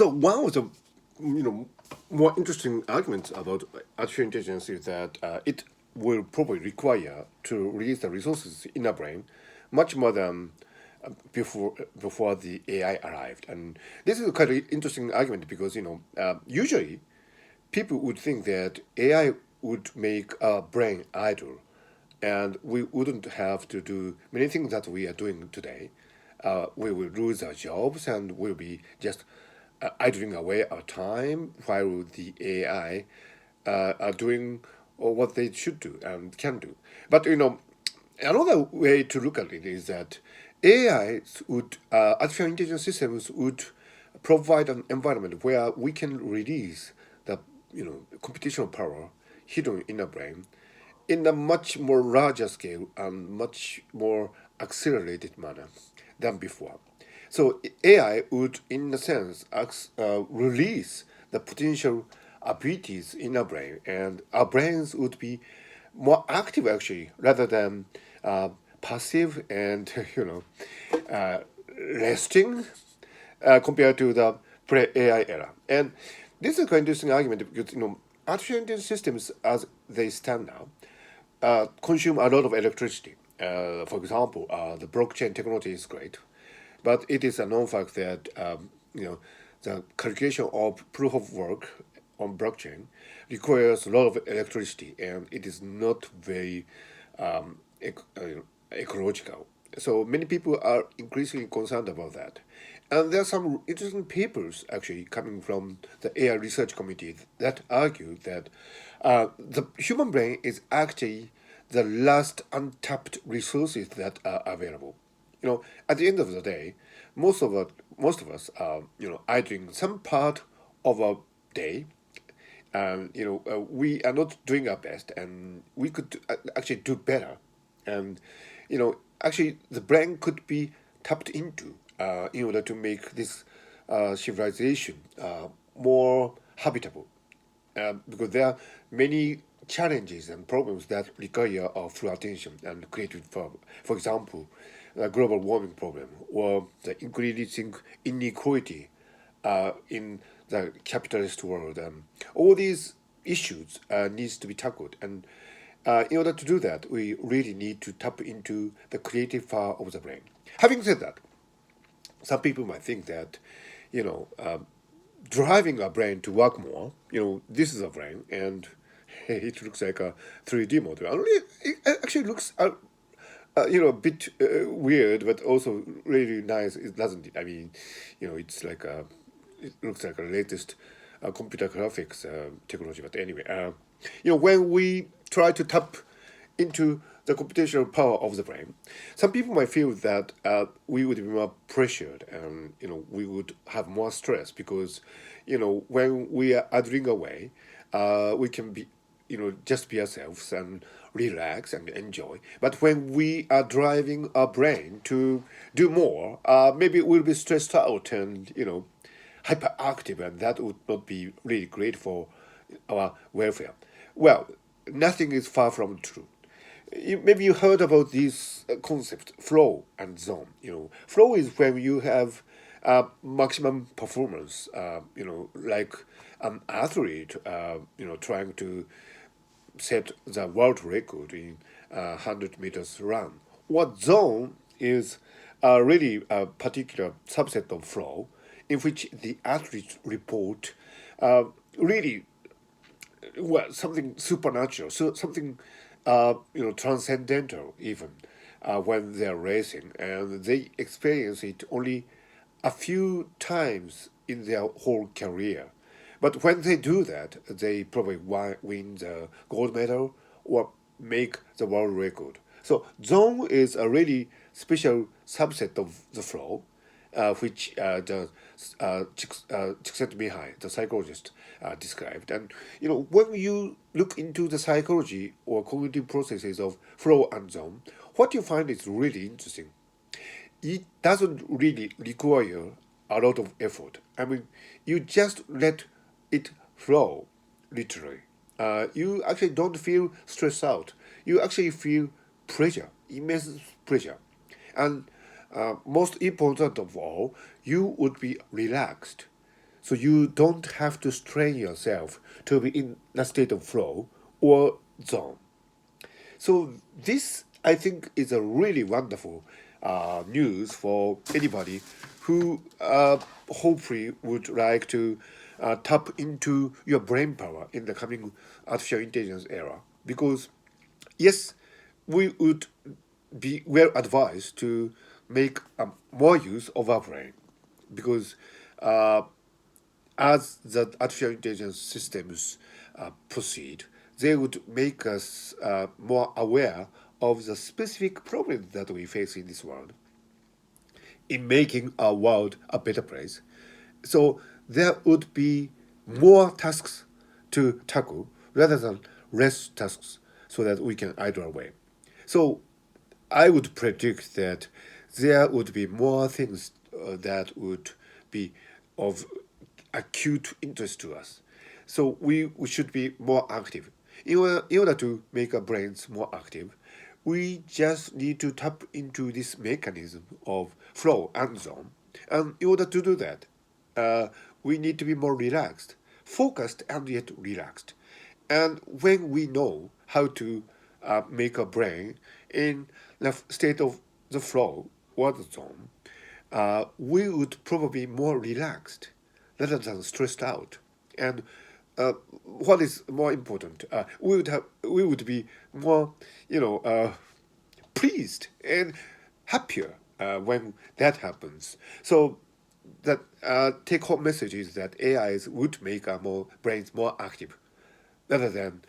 So one of the more interesting arguments about artificial intelligence is that it will probably require to release the resources in our brain much more than before the AI arrived. And this is a kind of interesting argument because usually people would think that AI would make our brain idle, and we wouldn't have to do many things that we are doing today. We will lose our jobs and we'll be just idling away our time while the AI are doing what they should do and can do. But another way to look at it is that artificial intelligence systems would provide an environment where we can release the computational power hidden in the brain in a much more larger scale and much more accelerated manner than before. So AI would, in a sense, release the potential abilities in our brain, and our brains would be more active actually, rather than passive and uh, resting compared to the pre-AI era. And this is a quite interesting argument because artificial intelligence systems, as they stand now, consume a lot of electricity. For example, the blockchain technology is great, but it is a known fact that the calculation of proof of work on blockchain requires a lot of electricity, and it is not very ecological. So many people are increasingly concerned about that. And there are some interesting papers actually coming from the AI research committee that argue that the human brain is actually the last untapped resources that are available. At the end of the day, most of us are idling some part of our day, and we are not doing our best, and we could actually do better, and actually the brain could be tapped into in order to make this civilization more habitable, because there are many challenges and problems that require our full attention and creative power. For example, the global warming problem or the increasing inequality in the capitalist world. All these issues needs to be tackled, and in order to do that, we really need to tap into the creative power of the brain. Having said that, some people might think that, you know, driving our brain to work more, this is a brain, and it looks like a 3D model. And it actually looks a bit weird, but also really nice. It doesn't it? I mean, it's like it looks like a latest computer graphics technology. But anyway, when we try to tap into the computational power of the brain, some people might feel that we would be more pressured, and we would have more stress because when we are idling away, we can be just be ourselves and relax and enjoy. But when we are driving our brain to do more, maybe we'll be stressed out and hyperactive, and that would not be really great for our welfare. Well, nothing is far from true. Maybe you heard about this concept, flow and zone. Flow is when you have maximum performance. Like an athlete, trying to set the world record in 100 meters run. What zone is really a particular subset of flow in which the athletes report really something supernatural, so something transcendental even when they're racing, and they experience it only a few times in their whole career. But when they do that, they probably win the gold medal or make the world record. So zone is a really special subset of the flow, which the Csikszentmihalyi, the psychologist, described. And when you look into the psychology or cognitive processes of flow and zone, what you find is really interesting. It doesn't really require a lot of effort. I mean, you just let it flow, literally. You actually don't feel stressed out. You actually feel pleasure, immense pleasure. And most important of all, you would be relaxed. So you don't have to strain yourself to be in a state of flow or zone. So this, I think, is a really wonderful news for anybody who hopefully would like to tap into your brain power in the coming artificial intelligence era. Because yes, we would be well advised to make more use of our brain, because uh, as the artificial intelligence systems proceed, they would make us more aware of the specific problems that we face in this world in making our world a better place. So there would be more tasks to tackle rather than less tasks so that we can idle away. So I would predict that there would be more things that would be of acute interest to us. So we should be more active. In order to make our brains more active, we just need to tap into this mechanism of flow and zone. And in order to do that, uh, we need to be more relaxed, focused and yet relaxed. And when we know how to make our brain in the state of the flow or the zone, we would probably be more relaxed rather than stressed out. And what is more important, we would be more, pleased and happier when that happens. So that take-home message is that AIs would make our brains more active rather than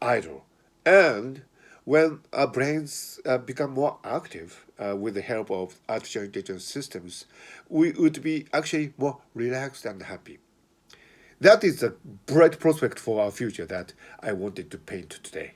idle. And when our brains become more active with the help of artificial intelligence systems, we would be actually more relaxed and happy. That is a bright prospect for our future that I wanted to paint today.